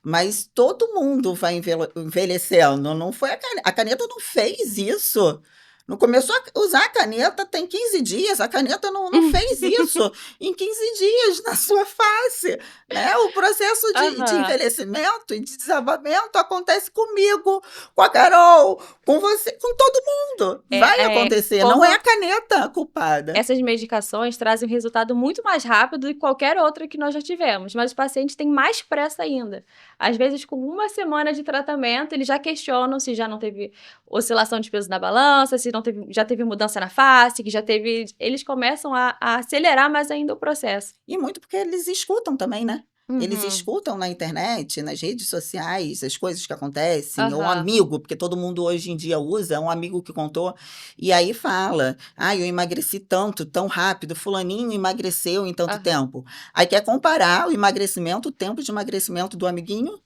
mas todo mundo vai envelhecendo, não foi a caneta não fez isso. Não começou a usar a caneta tem 15 dias, a caneta não fez isso em 15 dias na sua face, né. O processo de Aham. envelhecimento e de desabamento acontece comigo, com a Carol, com você, com todo mundo. Vai acontecer, não Como é a caneta a culpada. essas medicações trazem um resultado muito mais rápido do que qualquer outra que nós já tivemos, mas os pacientes têm mais pressa ainda. Às vezes, com uma semana de tratamento, eles já questionam se já não teve oscilação de peso na balança, se não teve, já teve mudança na face, que já teve. Eles começam a acelerar mais ainda o processo. E muito porque eles escutam também, né. Eles Uhum. escutam na internet, nas redes sociais, as coisas que acontecem, ou um Aham. amigo, porque todo mundo hoje em dia usa, é um amigo que contou, e aí fala: "Ai, eu emagreci tanto, tão rápido, fulaninho emagreceu em tanto Aham. tempo". Aí quer comparar o emagrecimento, o tempo de emagrecimento do amiguinho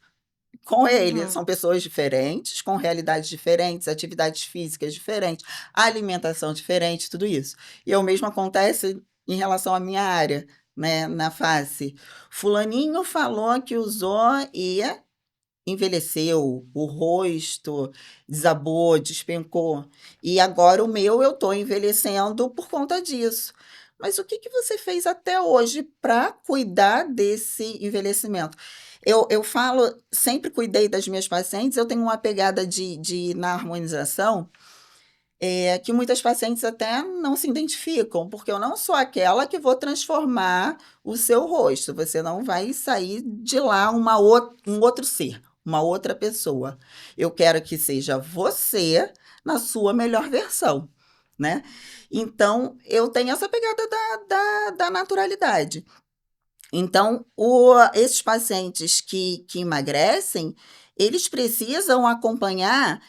com ele. Uhum. São pessoas diferentes, com realidades diferentes, atividades físicas diferentes, alimentação diferente, tudo isso. E o mesmo acontece em relação à minha área, né, na face. Fulaninho falou que usou e envelheceu, o rosto desabou, despencou. E agora o meu eu estou envelhecendo por conta disso. Mas o que que você fez até hoje para cuidar desse envelhecimento? Eu falo, sempre cuidei das minhas pacientes, eu tenho uma pegada na harmonização, que muitas pacientes até não se identificam, porque eu não sou aquela que vou transformar o seu rosto, você não vai sair de lá um outro ser, uma outra pessoa. Eu quero que seja você na sua melhor versão, né. Então, eu tenho essa pegada da naturalidade. Então, esses pacientes que emagrecem, eles precisam acompanhar,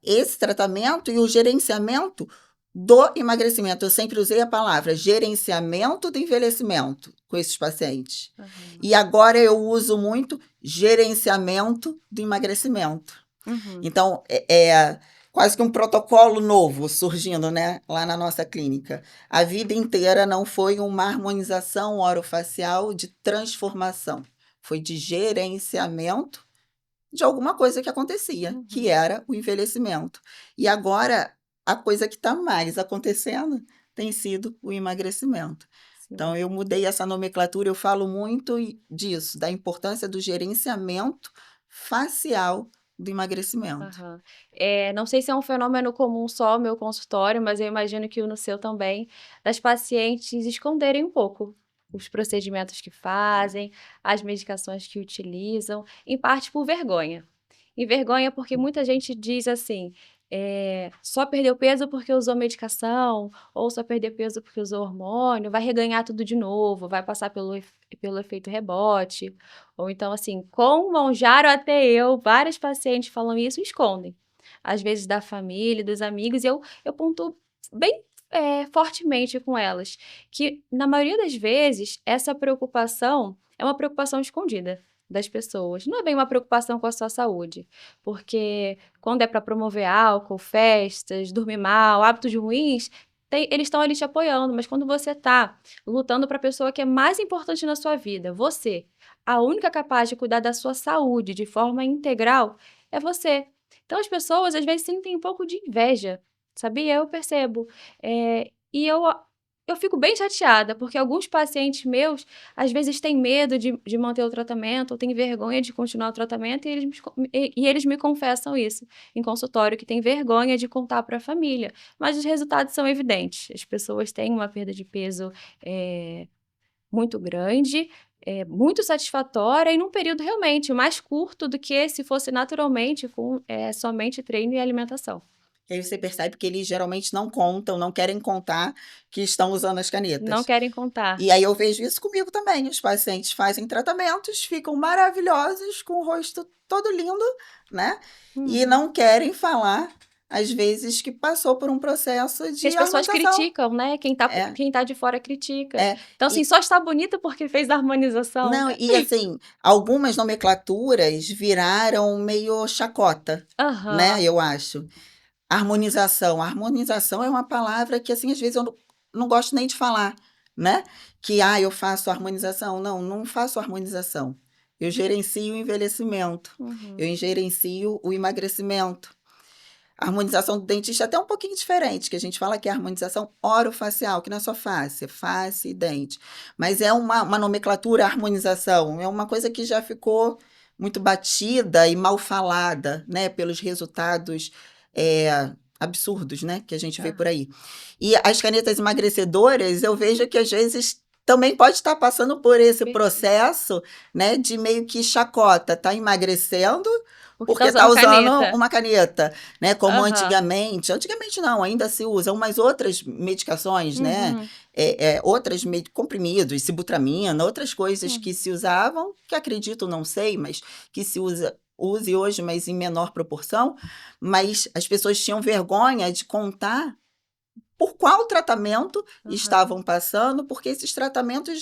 esse tratamento e o gerenciamento do emagrecimento. Eu sempre usei a palavra gerenciamento do envelhecimento com esses pacientes. Aham. E agora eu uso muito gerenciamento do emagrecimento. Uhum. Então, é quase que um protocolo novo surgindo, né, lá na nossa clínica. A vida inteira não foi uma harmonização orofacial de transformação, foi de gerenciamento de alguma coisa que acontecia, que Uhum. era o envelhecimento. E agora, a coisa que está mais acontecendo tem sido o emagrecimento. Então, Sim. eu mudei essa nomenclatura, eu falo muito disso, da importância do gerenciamento facial do emagrecimento. Aham. Não sei se é um fenômeno comum só ao meu consultório, mas eu imagino que no seu também, das pacientes esconderem um pouco os procedimentos que fazem, as medicações que utilizam, em parte por vergonha. E vergonha porque muita gente diz assim, só perdeu peso porque usou medicação, ou só perdeu peso porque usou hormônio, vai reganhar tudo de novo, vai passar pelo efeito rebote. Ou então, assim, com Monjaro até eu, vários pacientes falam isso e escondem. Às vezes da família, dos amigos, e eu pontuo bem fortemente com elas, que na maioria das vezes essa preocupação é uma preocupação escondida das pessoas. Não é bem uma preocupação com a sua saúde, porque quando é para promover álcool, festas, dormir mal, hábitos ruins, eles estão ali te apoiando, mas quando você está lutando para a pessoa que é mais importante na sua vida, você, a única capaz de cuidar da sua saúde de forma integral é você. Então as pessoas às vezes sentem um pouco de inveja, sabia? Eu percebo. Eu fico bem chateada, porque alguns pacientes meus às vezes têm medo de manter o tratamento, ou têm vergonha de continuar o tratamento, e eles me confessam isso em consultório, que tem vergonha de contar para a família. Mas os resultados são evidentes. As pessoas têm uma perda de peso eh, muito grande, muito satisfatória e num período realmente mais curto do que se fosse naturalmente com somente treino e alimentação. E aí você percebe que eles geralmente não contam, não querem contar que estão usando as Não canetas. querem contar. E aí eu vejo isso comigo também. Os pacientes fazem tratamentos, ficam maravilhosos, com o rosto todo lindo, né? E Uhum. não querem falar, às vezes, que passou por um processo Que de as pessoas harmonização. criticam, né, É, quem tá de fora critica. é. Então, assim, E, só está bonita porque fez a harmonização. não, e assim, algumas nomenclaturas viraram meio chacota, né? Aham. Eu acho. Harmonização. Harmonização é uma palavra que, assim, às vezes eu não gosto nem de falar, né? Que, eu faço harmonização. Não, não faço harmonização. Eu gerencio o envelhecimento. Uhum. Eu gerencio o emagrecimento. A harmonização do dentista é até um pouquinho diferente, que a gente fala que é a harmonização orofacial, que não é só face, é face e dente. Mas é uma nomenclatura, harmonização, é uma coisa que já ficou muito batida e mal falada, né, pelos resultados absurdos, né, que a gente vê por Aham. aí. E as canetas emagrecedoras, eu vejo que às vezes também pode estar passando por esse Perfeito. processo, né, de meio que chacota, tá emagrecendo Porque tá porque está usando usando caneta. uma caneta, né, como Aham. antigamente não, ainda se usa umas outras medicações, né, Uhum. outras comprimidos, sibutramina, outras coisas que Uhum. se usavam, que acredito, não sei, mas que se use hoje, mas em menor proporção, mas as pessoas tinham vergonha de contar por qual tratamento Aham. estavam passando, porque esses tratamentos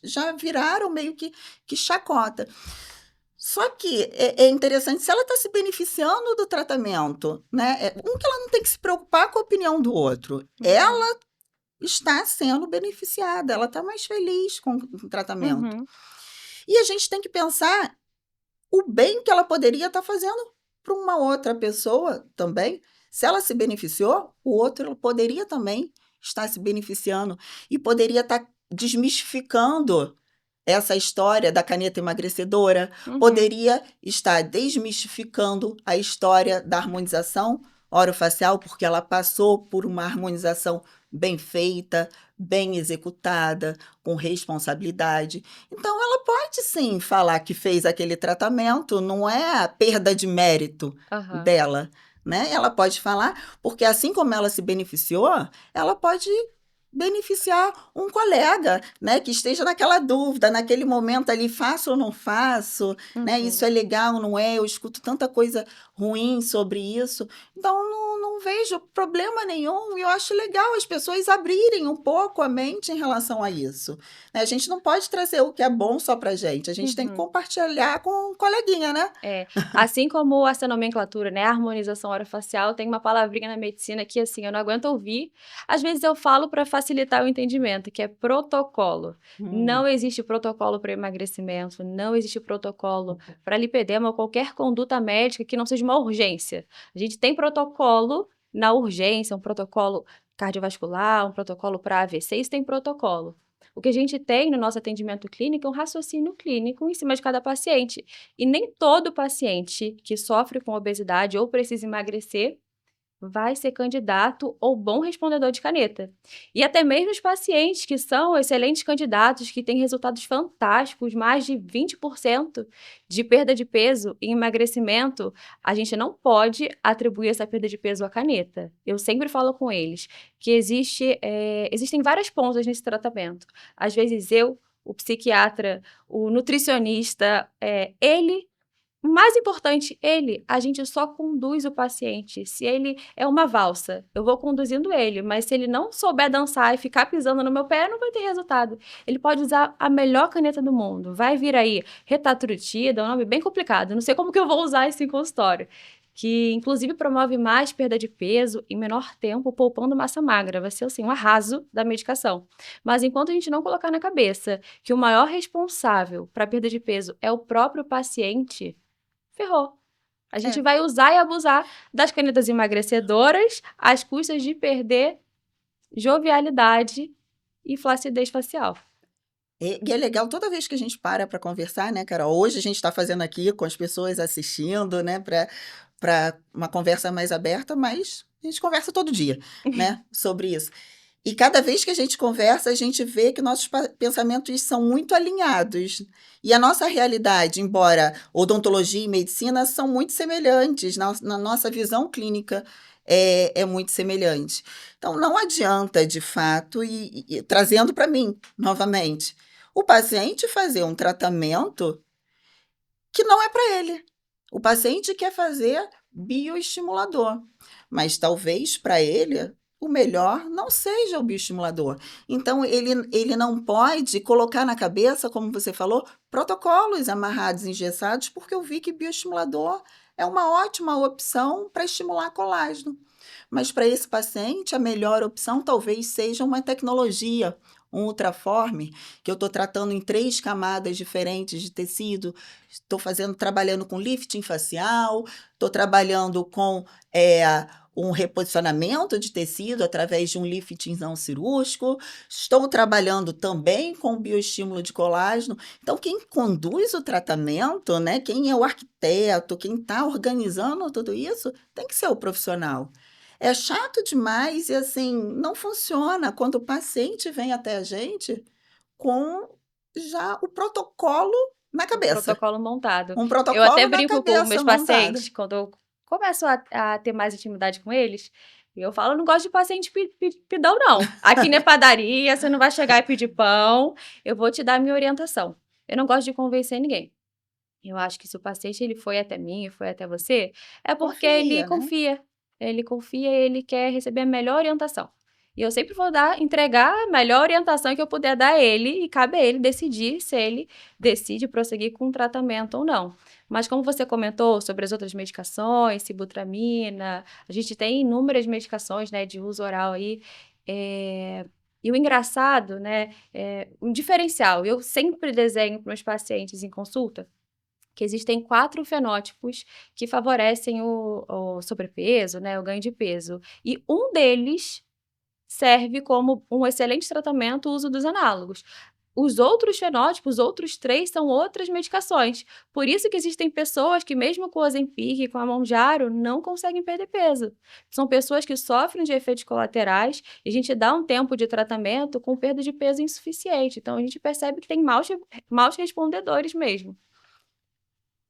já viraram meio que chacota. Só que é interessante se ela está se beneficiando do tratamento, né? Que ela não tem que se preocupar com a opinião do outro. Uhum. Ela está sendo beneficiada, ela está mais feliz com o tratamento. Uhum. E a gente tem que pensar o bem que ela poderia estar fazendo para uma outra pessoa também. Se ela se beneficiou, o outro poderia também estar se beneficiando e poderia estar desmistificando essa história da caneta emagrecedora, Uhum. poderia estar desmistificando a história da harmonização orofacial, porque ela passou por uma harmonização bem feita, bem executada, com responsabilidade. Então, ela pode sim falar que fez aquele tratamento, não é a perda de mérito Aham. dela, né? Ela pode falar, porque assim como ela se beneficiou, ela pode beneficiar um colega, né, que esteja naquela dúvida, naquele momento ali, faço ou não faço, né, isso Uhum. é legal, não é? Eu escuto tanta coisa ruim sobre isso, então não vejo problema nenhum, e eu acho legal as pessoas abrirem um pouco a mente em relação a isso, né. A gente não pode trazer o que é bom só pra gente, a gente tem que Uhum. compartilhar com o coleguinha, né. É, assim como essa nomenclatura, né, a harmonização orofacial, tem uma palavrinha na medicina que, assim, eu não aguento ouvir. Às vezes eu falo para facilitar o entendimento, que é protocolo. Hum. Não existe protocolo para emagrecimento, não existe protocolo para lipedema ou qualquer conduta médica que não seja uma urgência. A gente tem protocolo na urgência, um protocolo cardiovascular, um protocolo para AVC, isso tem protocolo. O que a gente tem no nosso atendimento clínico é um raciocínio clínico em cima de cada paciente. E nem todo paciente que sofre com obesidade ou precisa emagrecer vai ser candidato ou bom respondedor de caneta. E até mesmo os pacientes que são excelentes candidatos, que têm resultados fantásticos, mais de 20% de perda de peso e emagrecimento, a gente não pode atribuir essa perda de peso à caneta. Eu sempre falo com eles que existem várias pontas nesse tratamento. Às vezes eu, o psiquiatra, o nutricionista, ele mais importante, a gente só conduz o paciente. Se ele é uma valsa, eu vou conduzindo ele, mas se ele não souber dançar e ficar pisando no meu pé, não vai ter resultado. Ele pode usar a melhor caneta do mundo. Vai vir aí Retatrutida, é um nome bem complicado. Não sei como que eu vou usar isso em consultório. Que inclusive promove mais perda de peso em menor tempo, poupando massa magra. Vai ser assim, um arraso da medicação. Mas enquanto a gente não colocar na cabeça que o maior responsável para a perda de peso é o próprio paciente, ferrou. A gente É. vai usar e abusar das canetas emagrecedoras às custas de perder jovialidade e flacidez facial. E é legal toda vez que a gente para conversar, né, Carol. Hoje a gente está fazendo aqui com as pessoas assistindo, né, para uma conversa mais aberta, mas a gente conversa todo dia, né, sobre isso. E cada vez que a gente conversa, a gente vê que nossos pensamentos são muito alinhados. E a nossa realidade, embora odontologia e medicina são muito semelhantes, na nossa visão clínica é muito semelhante. Então, não adianta, de fato, e trazendo para mim, novamente, o paciente fazer um tratamento que não é para ele. O paciente quer fazer bioestimulador, mas talvez para ele o melhor não seja o bioestimulador. Então ele não pode colocar na cabeça, como você falou, protocolos amarrados, engessados, porque eu vi que bioestimulador é uma ótima opção para estimular colágeno. Mas para esse paciente, a melhor opção talvez seja uma tecnologia, um Ultraform, que eu estou tratando em 3 camadas diferentes de tecido. Estou trabalhando com lifting facial, estou trabalhando com um reposicionamento de tecido através de um lifting não cirúrgico, estou trabalhando também com bioestímulo de colágeno. Então, quem conduz o tratamento, né, quem é o arquiteto, quem está organizando tudo isso, tem que ser o profissional. É chato demais e, assim, não funciona quando o paciente vem até a gente com já o protocolo na O cabeça. protocolo montado. Um Eu até protocolo na brinco com meus cabeça montado. pacientes, quando eu começo a ter mais intimidade com eles, e eu falo: "Eu não gosto de paciente pidão não. Aqui não é padaria, você não vai chegar e pedir pão, eu vou te dar a minha orientação. Eu não gosto de convencer ninguém. Eu acho que se o paciente ele foi até mim, foi até você, é porque ele Confia, né? confia. Ele confia e ele quer receber a melhor orientação. E eu sempre vou entregar a melhor orientação que eu puder dar a ele, e cabe a ele decidir se ele decide prosseguir com o tratamento ou não. Mas como você comentou sobre as outras medicações, sibutramina, a gente tem inúmeras medicações, né, de uso oral aí, e o engraçado, né, um diferencial, eu sempre desenho para meus pacientes em consulta que existem 4 fenótipos que favorecem o sobrepeso, né, o ganho de peso. E um deles serve como um excelente tratamento o uso dos análogos. Os outros fenótipos, os outros 3 são outras medicações. Por isso que existem pessoas que mesmo com o Ozempic e com a Mounjaro não conseguem perder peso. São pessoas que sofrem de efeitos colaterais e a gente dá um tempo de tratamento com perda de peso insuficiente. Então a gente percebe que tem maus respondedores mesmo.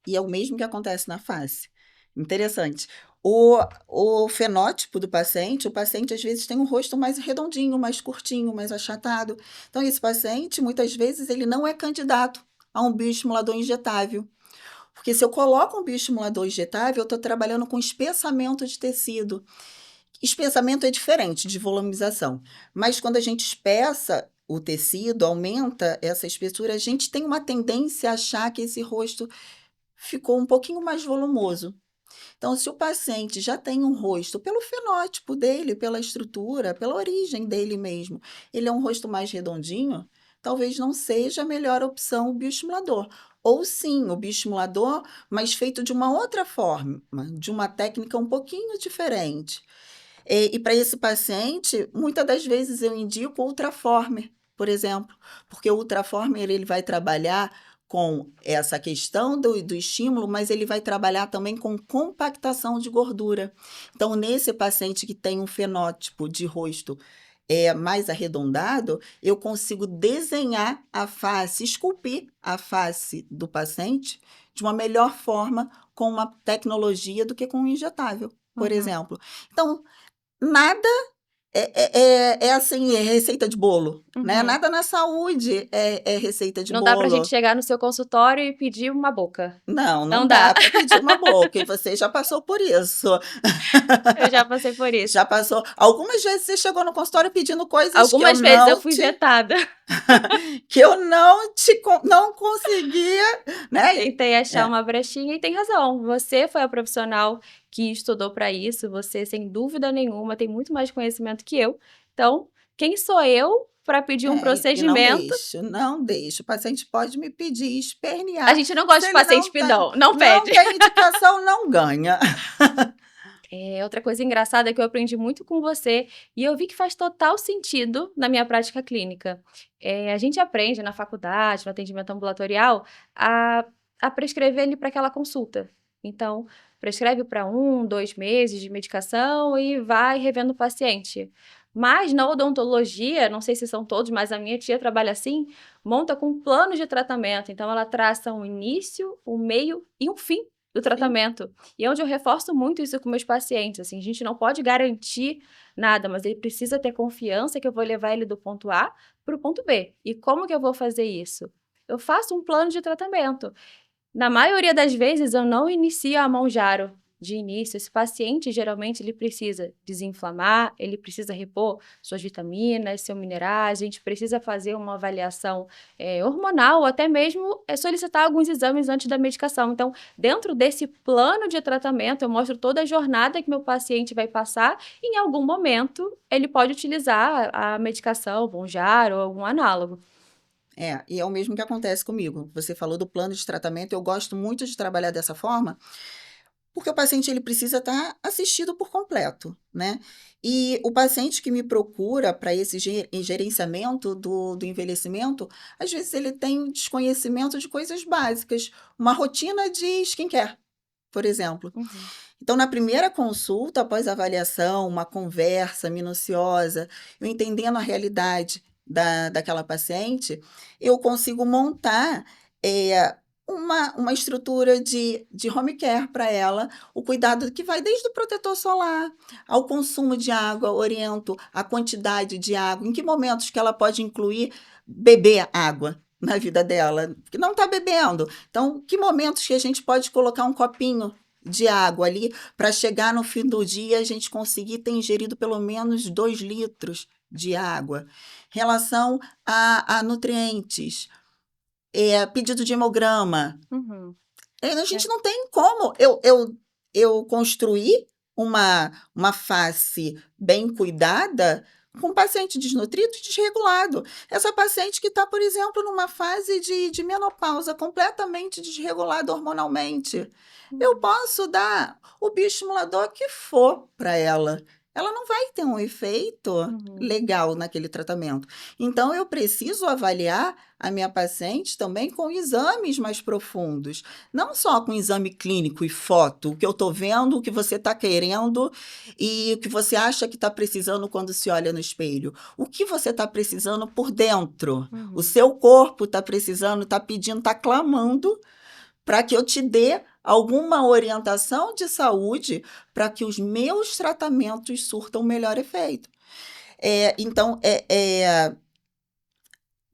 E é o mesmo que acontece na face. Interessante. O fenótipo do paciente, o paciente às vezes tem um rosto mais redondinho, mais curtinho, mais achatado. Então, esse paciente, muitas vezes, ele não é candidato a um bioestimulador injetável. Porque se eu coloco um bioestimulador injetável, eu estou trabalhando com espessamento de tecido. Espessamento é diferente de volumização, mas quando a gente espessa o tecido, aumenta essa espessura, a gente tem uma tendência a achar que esse rosto ficou um pouquinho mais volumoso. Então, se o paciente já tem um rosto, pelo fenótipo dele, pela estrutura, pela origem dele mesmo, ele é um rosto mais redondinho, talvez não seja a melhor opção o bioestimulador. Ou sim, o bioestimulador, mas feito de uma outra forma, de uma técnica um pouquinho diferente. E para esse paciente, muitas das vezes eu indico o Ultraformer, por exemplo, porque o Ultraformer ele vai trabalhar com essa questão do estímulo, mas ele vai trabalhar também com compactação de gordura. Então, nesse paciente que tem um fenótipo de rosto mais arredondado, eu consigo desenhar a face, esculpir a face do paciente de uma melhor forma com uma tecnologia do que com um injetável, por Uhum. exemplo. Então, nada é assim, é receita de bolo, né? Uhum. Nada na saúde é receita de Não dá pra gente bolo. chegar no seu consultório e pedir uma boca. Não, Não não dá. dá para pedir uma boca, e você já passou por isso. Eu já passei por isso. Já passou. Algumas vezes você chegou no consultório pedindo coisas Algumas vezes eu fui vetada. que eu não conseguia, né? Tentei achar É, uma brechinha e tem razão. Você foi a profissional que estudou para isso, você, sem dúvida nenhuma, tem muito mais conhecimento que eu. Então, quem sou eu para pedir um e não procedimento? deixo, não deixo. O paciente pode me pedir, A espernear. gente não gosta Se de ele paciente pidão, não não pede. tem indicação, não ganha. Outra coisa engraçada que eu aprendi muito com você e eu vi que faz total sentido na minha prática clínica. A gente aprende na faculdade, no atendimento ambulatorial, a, a prescrever ele para aquela consulta. Então, prescreve para 1, 2 meses de medicação e vai revendo o paciente. Mas na odontologia, não sei se são todos, mas a minha tia trabalha assim, monta com plano de tratamento. Então, ela traça um início, um meio e um fim do Sim. tratamento. E é onde eu reforço muito isso com meus pacientes, assim, a gente não pode garantir nada, mas ele precisa ter confiança que eu vou levar ele do ponto A para o ponto B. E como que eu vou fazer isso? Eu faço um plano de tratamento. Na maioria das vezes, eu não inicio a mão Jaro de início. Esse paciente, geralmente, ele precisa desinflamar, ele precisa repor suas vitaminas, seus minerais, a gente precisa fazer uma avaliação hormonal, ou até mesmo solicitar alguns exames antes da medicação. Então, dentro desse plano de tratamento, eu mostro toda a jornada que meu paciente vai passar e, em algum momento, ele pode utilizar a medicação, o Monjaro ou algum análogo. E é o mesmo que acontece comigo. Você falou do plano de tratamento, eu gosto muito de trabalhar dessa forma, porque o paciente ele precisa estar assistido por completo, né? E o paciente que me procura para esse gerenciamento do envelhecimento, às vezes ele tem desconhecimento de coisas básicas, uma rotina de skincare, por exemplo. Uhum. Então, na primeira consulta, após a avaliação, uma conversa minuciosa, eu entendendo a realidade daquela paciente, eu consigo montar uma estrutura de home care para ela, o cuidado que vai desde o protetor solar ao consumo de água, oriento a quantidade de água, em que momentos que ela pode incluir beber água na vida dela, porque não está bebendo. Então, que momentos que a gente pode colocar um copinho de água ali, para chegar no fim do dia a gente conseguir ter ingerido pelo menos 2 litros de água. Relação a nutrientes, pedido de hemograma. Uhum. A É. gente não tem como eu construir uma face bem cuidada com um paciente desnutrido e desregulado. Essa paciente que está, por exemplo, numa fase de menopausa completamente desregulada hormonalmente, eu Uhum. posso dar o bioestimulador que for para ela. Ela não vai ter um efeito Uhum. legal naquele tratamento. Então, eu preciso avaliar a minha paciente também com exames mais profundos. Não só com exame clínico e foto, o que eu estou vendo, o que você está querendo e o que você acha que está precisando quando se olha no espelho. O que você está precisando por dentro. O Uhum. seu corpo está precisando, está pedindo, está clamando para que eu te dê alguma orientação de saúde para que os meus tratamentos surtam o melhor efeito. Então,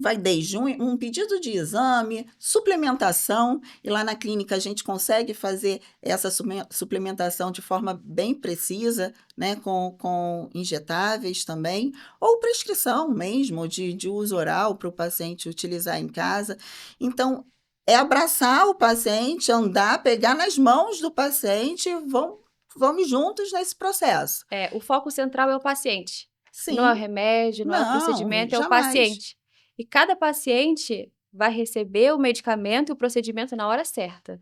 vai desde um pedido de exame, suplementação, e lá na clínica a gente consegue fazer essa suplementação de forma bem precisa, né, com injetáveis também, ou prescrição mesmo de uso oral para o paciente utilizar em casa. Então, é abraçar o paciente, andar, pegar nas mãos do paciente, vamos juntos nesse processo. O foco central é o paciente. Não é o Sim, remédio, não é o não, procedimento, é o jamais. paciente. E cada paciente vai receber o medicamento e o procedimento na hora certa,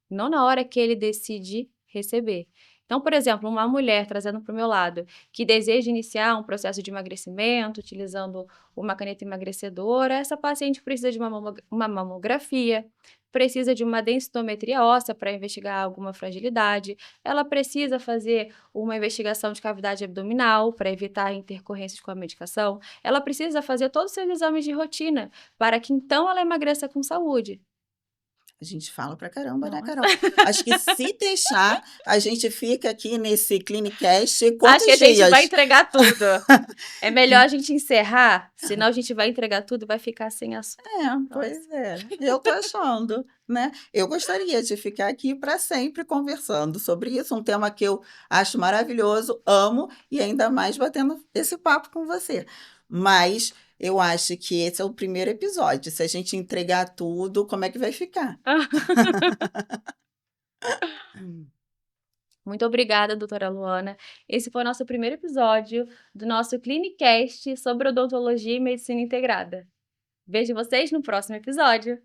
não na hora que ele decide receber. Então, por exemplo, uma mulher trazendo para o meu lado que deseja iniciar um processo de emagrecimento utilizando uma caneta emagrecedora, essa paciente precisa de uma mamografia, precisa de uma densitometria óssea para investigar alguma fragilidade, ela precisa fazer uma investigação de cavidade abdominal para evitar intercorrências com a medicação, ela precisa fazer todos os seus exames de rotina para que então ela emagreça com saúde. A gente fala pra caramba, né, Não é? Carol? Acho que se deixar, a gente fica aqui nesse Clinicast Acho que a quantos gente vai dias? entregar tudo. É melhor a gente encerrar, senão a gente vai entregar tudo e vai ficar sem assunto. Pois é, eu tô achando, né? Eu gostaria de ficar aqui para sempre conversando sobre isso, um tema que eu acho maravilhoso, amo, e ainda mais batendo esse papo com você. Mas eu acho que esse é o primeiro episódio. Se a gente entregar tudo, como é que vai ficar? Muito obrigada, doutora Luana. Esse foi o nosso primeiro episódio do nosso Clinicast sobre odontologia e medicina integrada. Vejo vocês no próximo episódio.